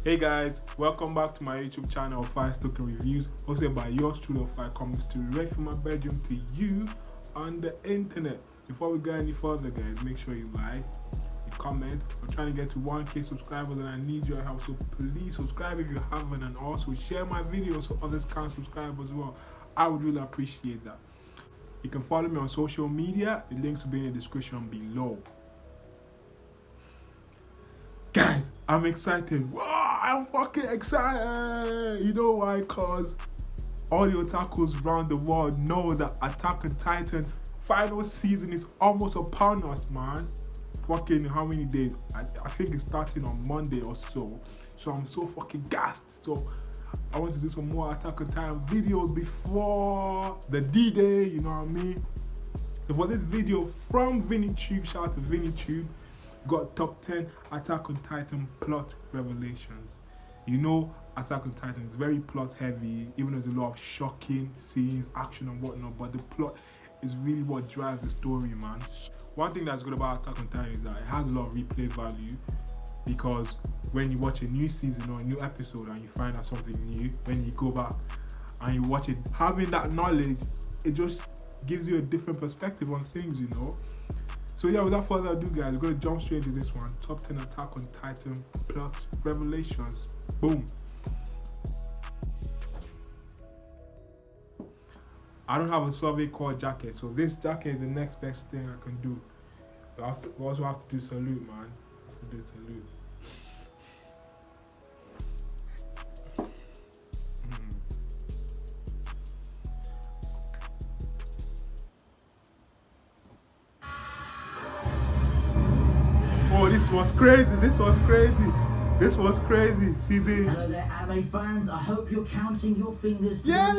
Hey guys, welcome back to my YouTube channel of 5 Token Reviews, hosted by yours truly of 5 coming straight from my bedroom to you on the internet. Before we go any further guys, make sure you like, you comment. I'm trying to get to 1k subscribers and I need your help, so please subscribe if you haven't and also share my videos so others can subscribe as well. I would really appreciate that. You can follow me on social media, the links will be in the description below. Guys, I'm excited. Wow, I'm fucking excited. You know why? Cause all the otakus around the world know that Attack on Titan final season is almost upon us, man. Fucking how many days? I think it's starting on Monday or so. So I'm so fucking gassed. So I want to do some more Attack on Titan videos before the D-Day, you know what I mean? So for this video from VinnyTube, shout out to VinnyTube. Got top 10 Attack on Titan plot revelations. You know, Attack on Titan is very plot heavy, even though there's a lot of shocking scenes, action and whatnot, but the plot is really what drives the story, man. One thing that's good about Attack on Titan is that it has a lot of replay value, because when you watch a new season or a new episode and you find out something new, when you go back and you watch it, having that knowledge, it just gives you a different perspective on things, you know. So yeah, without further ado guys, we're going to jump straight into this one. Top 10 Attack on Titan plot revelations. Boom. I don't have a Survey Core jacket, so this jacket is the next best thing I can do. We also have to do salute, man. Have to do salute. Oh, this was crazy. Season. Hello there, anime fans. I hope you're counting your fingers to Yeah.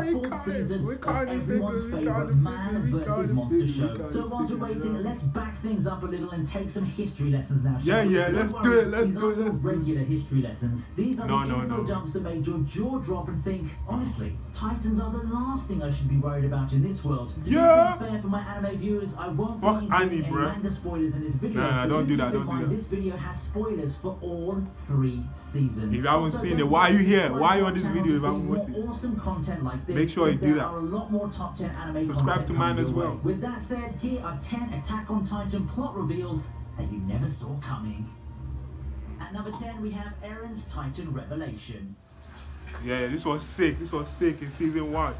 the fourth season of everyone's favourite Man vs Monster show. So while we're waiting, let's back things up a little and take some history lessons now. Let's do it. Let's go. Regular history lessons. These are the info dumps that made your jaw drop and think, honestly, Titans are the last thing I should be worried about in this world. To be fair for my anime viewers, I won't be including any manga spoilers in this video. Nah, don't do that. This video has spoilers for all 3 seasons. If you haven't seen it, why are you here? Why are you on this video if you haven't watched it? Awesome content like this. Make sure you do that. There are a lot more top 10 anime Subscribe to mine as well. With that said, here are 10 Attack on Titan plot reveals that you never saw coming. At number 10, we have Eren's Titan revelation. Yeah, this was sick in season 1.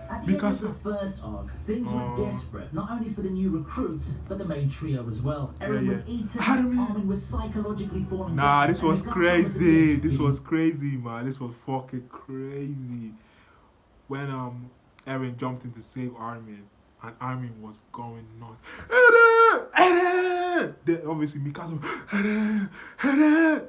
At the end of the first arc, things were desperate, not only for the new recruits, but the main trio as well. Eren was eaten, Armin was psychologically falling down. This was crazy. This was crazy, man. This was fucking crazy. When Eren jumped in to save Armin, and Armin was going nuts. Eren! Then obviously Mikasa, Eren!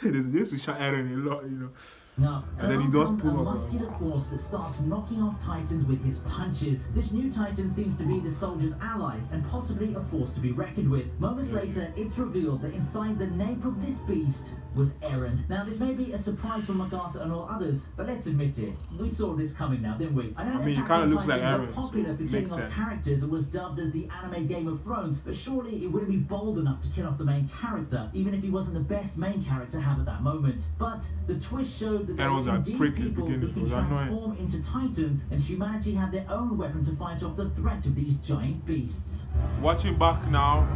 They used to shout Eren a lot, you know. Now, and then he does pull up a muscular force that starts knocking off Titans with his punches. This new Titan seems to be the soldier's ally and possibly a force to be reckoned with. Moments later, it's revealed that inside the nape of this beast was Eren. Now, this may be a surprise for Mikasa and all others, but let's admit it, we saw this coming now, didn't we? I mean, he kind of looks like Eren. Popular for killing off characters and was dubbed as the anime Game of Thrones, but surely it wouldn't be bold enough to kill off the main character, even if he wasn't the best main character to have at that moment. But the twist showed that there were indeed people who can transform into Titans, and humanity had their own weapon to fight off the threat of these giant beasts. Watching back now,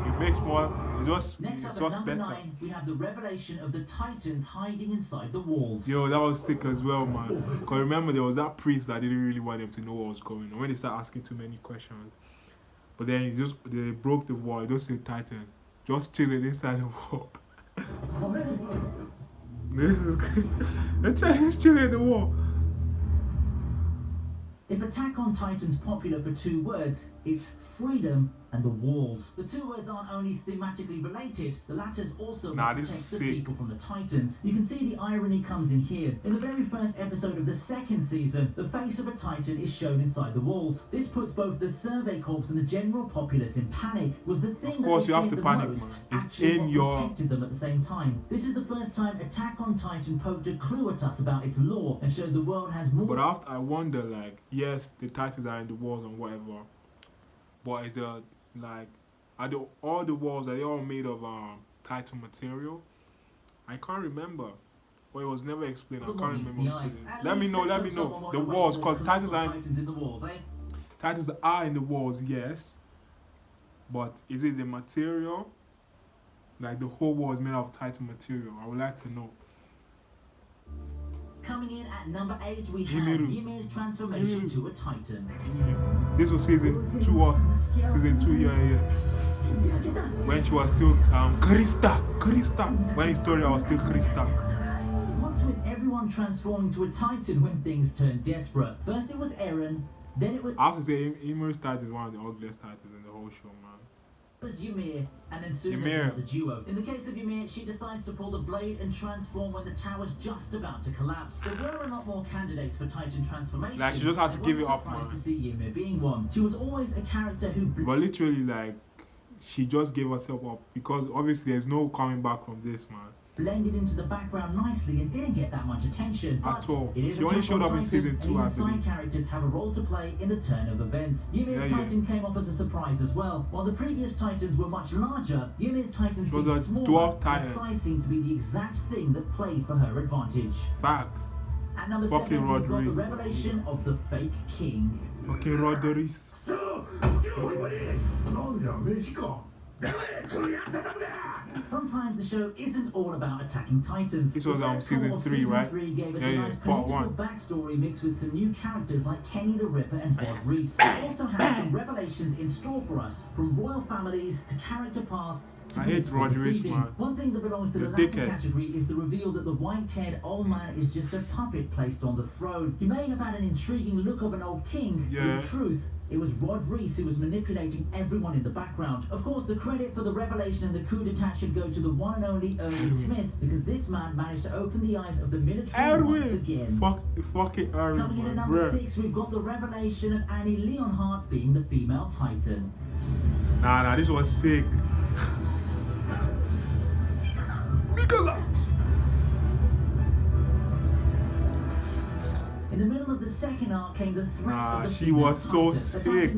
it makes more. It's just better. 9, we have the revelation of the Titans hiding inside the walls. Yo, that was sick as well, man. Because remember, there was that priest that didn't really want them to know what was going on when they start asking too many questions. But then they broke the wall. It don't say Titan, just chilling inside the wall. This is crazy. They're just chilling in the wall. If Attack on Titan's popular for 2 words, it's freedom and the walls. The 2 words aren't only thematically related, the latter's also protects the people from the Titans. You can see the irony comes in here. In the very first episode of the 2nd season, the face of a Titan is shown inside the walls. This puts both the Survey Corps and the general populace in panic. Was the thing of course you have to panic, most, man. It's in your... protected them at the same time. This is the first time Attack on Titan poked a clue at us about its lore and showed the world has more... But after I wonder, like, yes, the Titans are in the walls and whatever, but is the like all the walls are they all made of Titan material? I can't remember. Well, it was never explained. I can't remember. Let me know. The walls, cause Titans in the walls, eh? Titans are in the walls, yes. But is it the material? Like the whole wall is made of Titan material. I would like to know. Coming in at number 8, we have Ymir's transformation to a Titan. This was season 2 of season 2, yeah. When she was still Krista. When Historia was still Krista. What's with everyone transforming to a Titan when things turn desperate? First it was Eren, then it was... I have to say, Ymir's Titan is one of the ugliest Titans in the whole show, man. It was Ymir, and then soon there's another duo. In the case of Ymir, she decides to pull the blade and transform when the tower's just about to collapse. There were a lot more candidates for Titan transformation. Like, she just had to give it up, man. I was surprised to see Ymir being one. She was always a character who... But literally, like, she just gave herself up because obviously there's no coming back from this, man. Blended into the background nicely and didn't get that much attention. At all. She only showed up in season 2, I believe. Side characters have a role to play in the turn of events. Ymir's Titan came off as a surprise as well. While the previous Titans were much larger, Ymir's Titan seemed smaller. Her size seemed to be the exact thing that played for her advantage. Facts. At number 7, we've got the revelation of the fake king. Fucking Roderick. Sometimes the show isn't all about attacking Titans. This was season 3, right? Season 3 gave us a nice political backstory mixed with some new characters like Kenny the Ripper and Rod Reese. It also had some revelations in store for us, from royal families to character pasts. I hate Rod Reese, man. One thing that belongs to the latter category is the reveal that the white-haired old man is just a puppet placed on the throne. He may have had an intriguing look of an old king, but in truth, it was Rod Reese who was manipulating everyone in the background. Of course, the credit for the revelation and the coup d'etat should go to the one and only Erwin Smith, because this man managed to open the eyes of the military once again. Fucking Erwin, Coming in at number 6, we've got the revelation of Annie Leonhardt being the female Titan. Nah, this was sick. In the middle of the second arc came the threat of the she was so sick.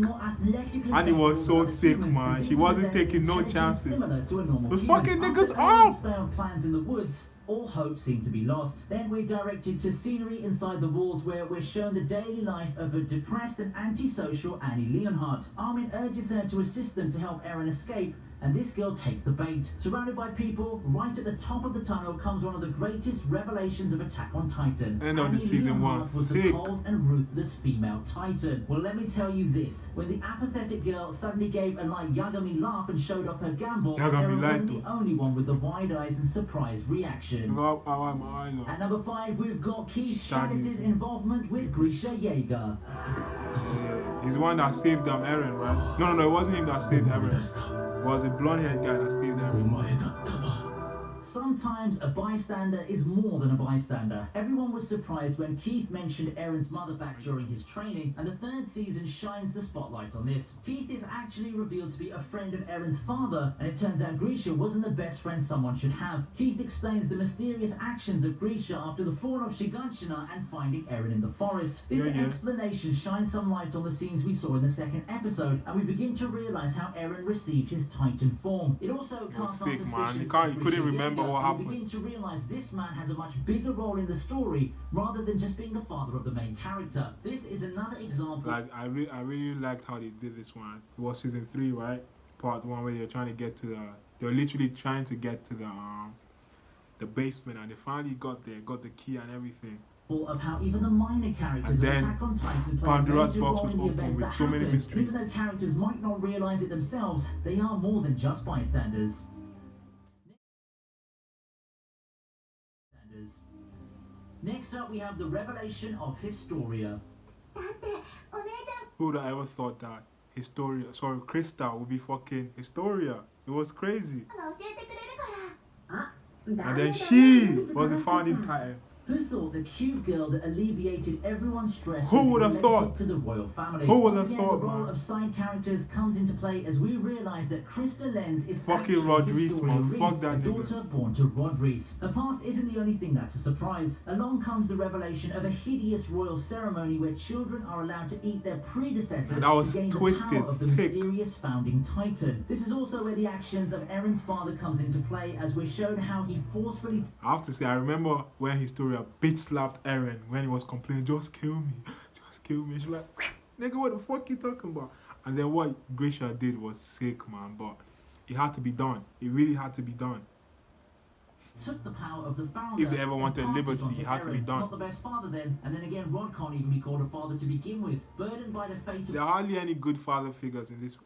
Annie was so sick, man. She wasn't taking no chances. The fucking niggas up! Failed plans in the woods. All hope seemed to be lost. Then we're directed to scenery inside the walls where we're shown the daily life of a depressed and antisocial Annie Leonhardt. Armin urges her to assist them to help Eren escape, and this girl takes the bait. Surrounded by people, right at the top of the tunnel comes one of the greatest revelations of Attack on Titan. End of the season 1. Was the cold and ruthless female Titan. Well, let me tell you this. When the apathetic girl suddenly gave a light Yagami laugh and showed off her gamble, Eren wasn't the only one with the wide eyes and surprised reaction. At number 5, we've got Keith Shadis' involvement with Grisha Yeager. He's the one that saved Eren, right? No, it wasn't him that saved Eren. It was a blonde-haired guy that saved Eren. Sometimes a bystander is more than a bystander. Everyone was surprised when Keith mentioned Eren's mother back during his training, and the 3rd season shines the spotlight on this. Keith is actually revealed to be a friend of Eren's father, and it turns out Grisha wasn't the best friend someone should have. Keith explains the mysterious actions of Grisha after the fall of Shiganshina and finding Eren in the forest. This explanation shines some light on the scenes we saw in the 2nd episode, and we begin to realize how Eren received his Titan form. It also casts on suspicion. He couldn't remember what happened. We begin to realize this man has a much bigger role in the story rather than just being the father of the main character. This is another example. Like I really liked how they did this one. It was season 3, right? Part 1 where they're trying to get to they're literally trying to get to the basement, and they finally got there, got the key and everything. Of how even the minor characters of Attack on Titan play Pandora's box was open with so many mysteries. Even though characters might not realize it themselves, they are more than just bystanders. Next up, we have the revelation of Historia. Who would have ever thought that Krista would be fucking Historia? It was crazy. And then she was the founding Titan. Who thought the cute girl that alleviated everyone's stress Who would have thought? To the royal family? Who would have thought, the role man? of side characters comes into play as we realise that Krista Lenz is fucking Rod Reese, man. Fuck that nigga. Daughter born to Rod Reese. Her past isn't the only thing that's a surprise. Along comes the revelation of a hideous royal ceremony where children are allowed to eat their predecessors that was to gain twisted, the power of the sick. mysterious founding titan. This is also where the actions of Eren's father comes into play as we're shown how he forcefully... I have to say, I remember when Historia bitch slapped Eren when he was complaining, just kill me, just kill me. She's like, nigga, what the fuck you talking about? And then what Grisha did was sick, man, but it had to be done. It really had to be done. Took the power of the founder. If they ever wanted liberty, it had to be done. Not the best father then, and then again, Rod can't even be called a father to begin with. Burdened by the fate of... There are hardly any good father figures in this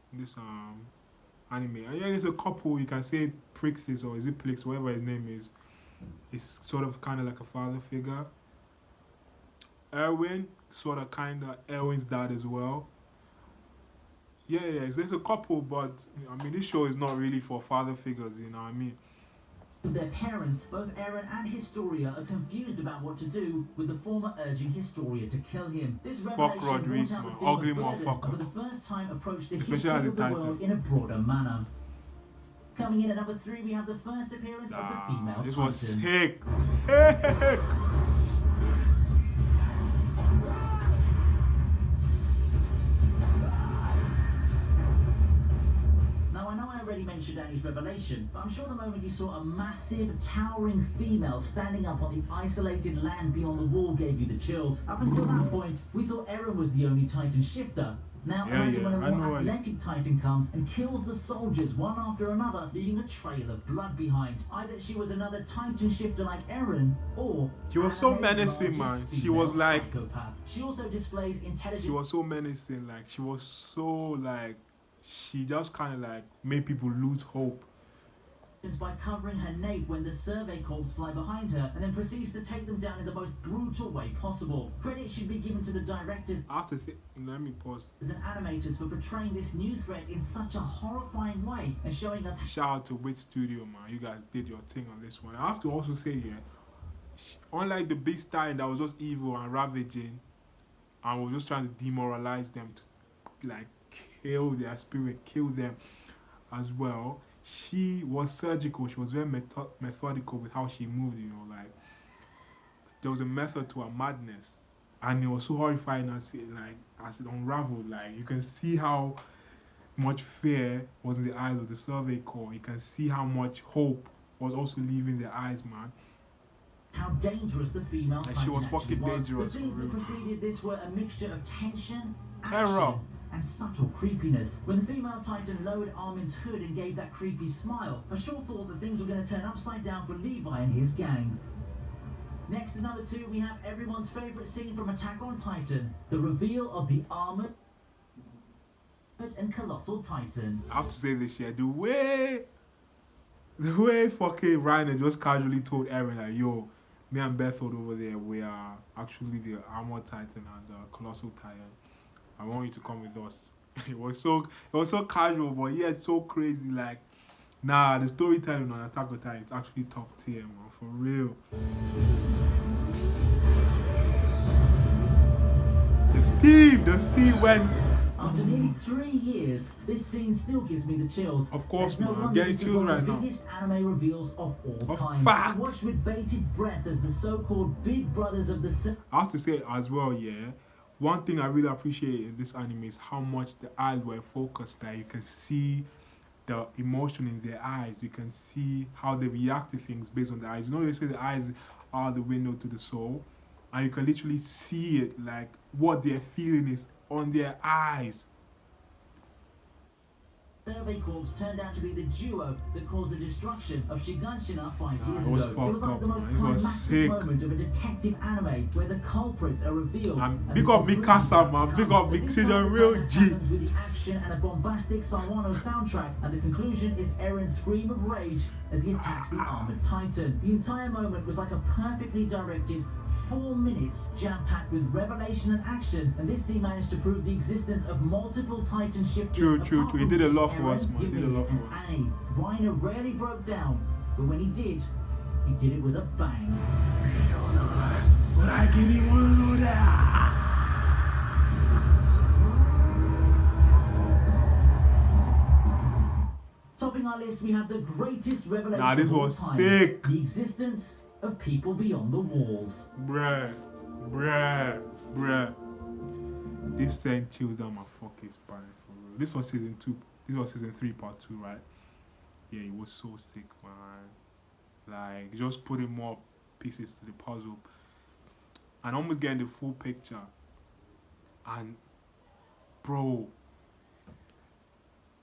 anime. And yeah, there's a couple. You can say Prixis or is it Plix, whatever his name is. It's sort of kind of like a father figure. Erwin, sort of kind of Erwin's dad as well. Yeah, there's a couple, but I mean, this show is not really for father figures, you know what I mean? Their parents, both Eren and Historia, are confused about what to do, with the former urging Historia to kill him. This fuck Rod Reese, man. Ugly motherfucker. For the first time approached the especially history of the world in a broader manner. Coming in at number 3, we have the first appearance of the female this Titan. Was sick. Sick. Now, I know I already mentioned Annie's revelation, but I'm sure the moment you saw a massive, towering female standing up on the isolated land beyond the wall gave you the chills. Up until that point, we thought Eren was the only Titan shifter. Now, when a more athletic Titan comes and kills the soldiers one after another, leaving a trail of blood behind. Either she was another Titan shifter like Eren, or... She was so menacing, man. She was like... Psychopath. She also displays intelligence... She was so menacing, like, she was so, like... She just kind of, like, made people lose hope. By covering her nape when the survey corps fly behind her and then proceeds to take them down in the most brutal way possible. Credit should be given to the directors let me pause. And animators for portraying this new threat in such a horrifying way and showing us... Shout out to Wit Studio, man. You guys did your thing on this one. I have to also say, unlike the Beast Titan that was just evil and ravaging and was just trying to demoralize them to, like, kill their spirit, kill them as well, she was surgical. She was very methodical with how she moved, you know, like there was a method to her madness, and it was so horrifying as it unraveled. Like, you can see how much fear was in the eyes of the Survey Corps. You can see how much hope was also leaving their eyes, man. How dangerous the female Titan she was fucking dangerous. The things that preceded this were a mixture of tension, terror, action, and subtle creepiness. When the female Titan lowered Armin's hood and gave that creepy smile, I sure thought that things were going to turn upside down for Levi and his gang. Next at number 2, we have everyone's favourite scene from Attack on Titan, the reveal of the armoured and colossal Titan. I have to say this year, the way fucking Reiner just casually told Eren that, yo, me and Berthold over there, we are actually the armored Titan and the colossal Titan. I want you to come with us. It was so casual, but yet so crazy. Like, nah, the storytelling on Attack on Titan is actually top tier, man, for real. The steam when... After nearly 3 years, this scene still gives me the chills. Of course, man, I'm getting chills right now. The biggest anime reveals of all time. Fact. I watched with bated breath as the so-called big brothers of the... I have to say as well, one thing I really appreciate in this anime is how much the eyes were focused. That you can see the emotion in their eyes. You can see how they react to things based on the eyes. You know, they say the eyes are the window to the soul, and you can literally see it, like what they're feeling is on their eyes. Survey Corps turned out to be the duo that caused the destruction of Shiganshina 5 years ago. It was like the most climactic moment of a detective anime where the culprits are revealed. And big up Mikasa, man. Big up Big She's a real G. With the action and a bombastic Sawano soundtrack, and the conclusion is Eren's scream of rage as he attacks the armored Titan. The entire moment was like a perfectly directed 4 minutes jam-packed with revelation and action, and this scene managed to prove the existence of multiple Titan shifters. True. He did a lot for us, man. He did a lot for us. Annie. Reiner rarely broke down, but when he did, he did it with a bang. But I didn't want to know that. Topping our list, we have the greatest revelation Nah, this of all was time. sick. The existence of people beyond the walls. Bruh. This sent chills down my fucking spine for real. This was season 2. This was season 3 part 2, right? Yeah, it was so sick, man. Like, just putting more pieces to the puzzle and almost getting the full picture. And bro,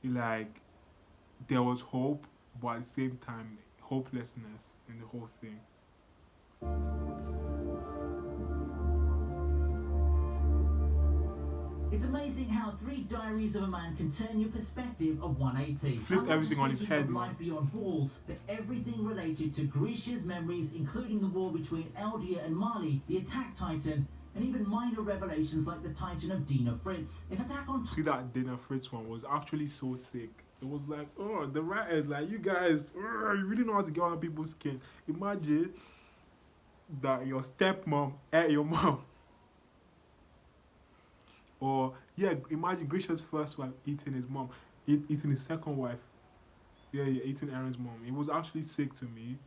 like, there was hope, but at the same time hopelessness in the whole thing. It's amazing how 3 Diaries of a Man can turn your perspective of 180. Flipped everything on his head, man. Life beyond walls, but everything related to Grisha's memories, including the war between Eldia and Marley, the Attack Titan, and even minor revelations like the Titan of Dina Fritz. If Attack on See, that Dina Fritz one was actually so sick. It was like, oh, the writers, like, you guys, you really know how to get on people's skin. Imagine that your stepmom ate your mom. Or, yeah, imagine Grisha's first wife eating his mom, eating his second wife. Yeah, eating Aaron's mom. It was actually sick to me.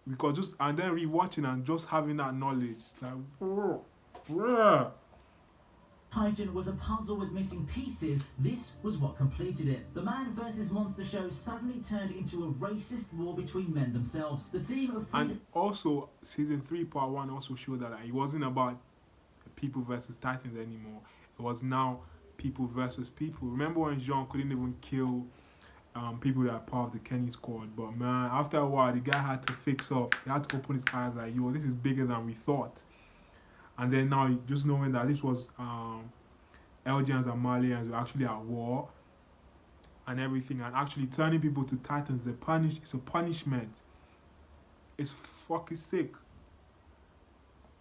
Because just, and then rewatching and just having that knowledge, it's like, bruh. Titan was a puzzle with missing pieces. This was what completed it. The Man vs. Monster show suddenly turned into a racist war between men themselves. The theme of freedom. And also, season 3 part 1 also showed that it wasn't about people versus Titans anymore. It was now people versus people. Remember when Jean couldn't even kill people that are part of the Kenny squad? But man, after a while, the guy had to fix up. He had to open his eyes like, yo, this is bigger than we thought. And then now, just knowing that this was Eldians and Malians were actually at war and everything, and actually turning people to Titans, it's a punishment. It's fucking sick.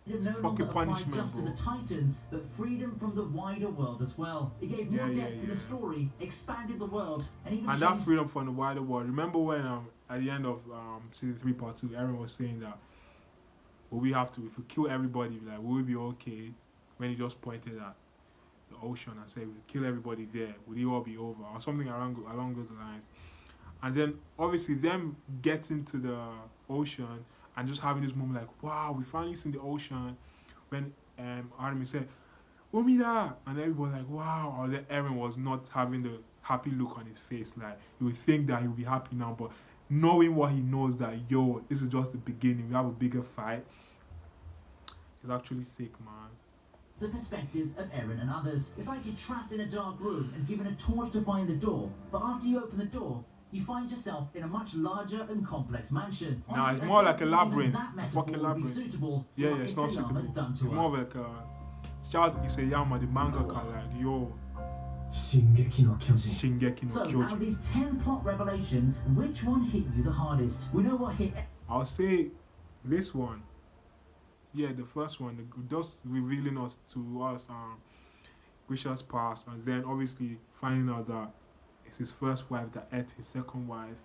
It no longer applied just to the Titans, but freedom from the wider world as well. It gave more depth to the story, expanded the world, and even that freedom from the wider world. Remember when at the end of season 3 part 2, Aaron was saying that, well, we have to, if we kill everybody, like, will we be okay? When he just pointed at the ocean and said, if we kill everybody there, would it all be over? Or something along those lines. And then obviously them getting to the ocean and just having this moment like, wow, we finally seen the ocean. When Artemis said, Umida, and everybody like, wow. Or then Aaron was not having the happy look on his face. Like, you would think that he would be happy now, but knowing what he knows, that, yo, this is just the beginning, we have a bigger fight. It's actually sick, man. The perspective of Eren and others. It's like you're trapped in a dark room and given a torch to find the door, but after you open the door, you find yourself in a much larger and complex mansion. Nah, it's more like a labyrinth. A fucking labyrinth. Yeah, it's not suitable. It's more like Charles Isayama, the mangaka, like, yo, Shingeki no Kyojin. So, out of these 10 plot revelations, which one hit you the hardest? We know what hit... I'll say this one. Yeah, the first one, just revealing to us Grisha's past, and then obviously finding out that it's his first wife that ate his second wife.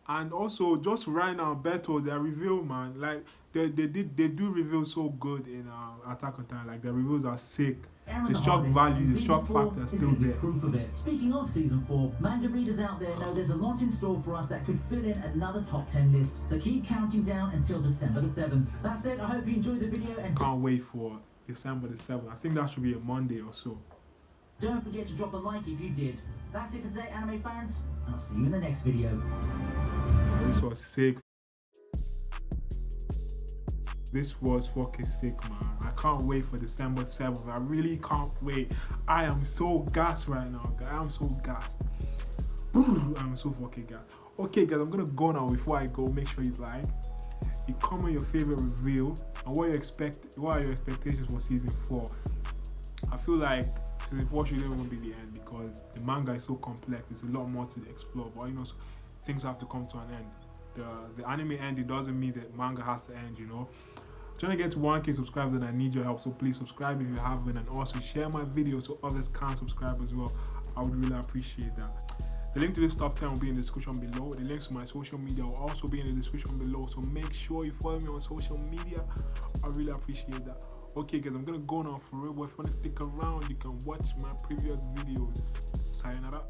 And also just right now, Beto, their reveal, man, like they do reveal so good in Attack on Titan. Like their reveals are sick. The shock value, the shock factor is still there. Proof of it. Speaking of season 4, manga readers out there know there's a lot in store for us that could fill in another top 10 list. So keep counting down until December the 7th. That said, I hope you enjoyed the video and can't wait for December the 7th. I think that should be a Monday or so. Don't forget to drop a like if you did. That's it for today, anime fans, and I'll see you in the next video. This was sick. This was fucking sick, man. I can't wait for December 7th. I really can't wait. I am so gassed right now, guys. I'm so gassed. I'm so fucking gassed. Okay, guys, I'm gonna go now. Before I go, make sure you like, you comment your favorite reveal, and what are your expectations for season 4. I feel like season 4 shouldn't even be the end because the manga is so complex. There's a lot more to explore, but you know, so things have to come to an end. The anime ending doesn't mean that manga has to end, you know. I'm trying to get to 1K subscribers and I need your help, so please subscribe if you haven't, and also share my videos so others can subscribe as well. I would really appreciate that. The link to this top 10 will be in the description below. The links to my social media will also be in the description below. So make sure you follow me on social media. I really appreciate that. Okay guys, I'm gonna go now for real, but if you want to stick around, you can watch my previous videos. Sayonara.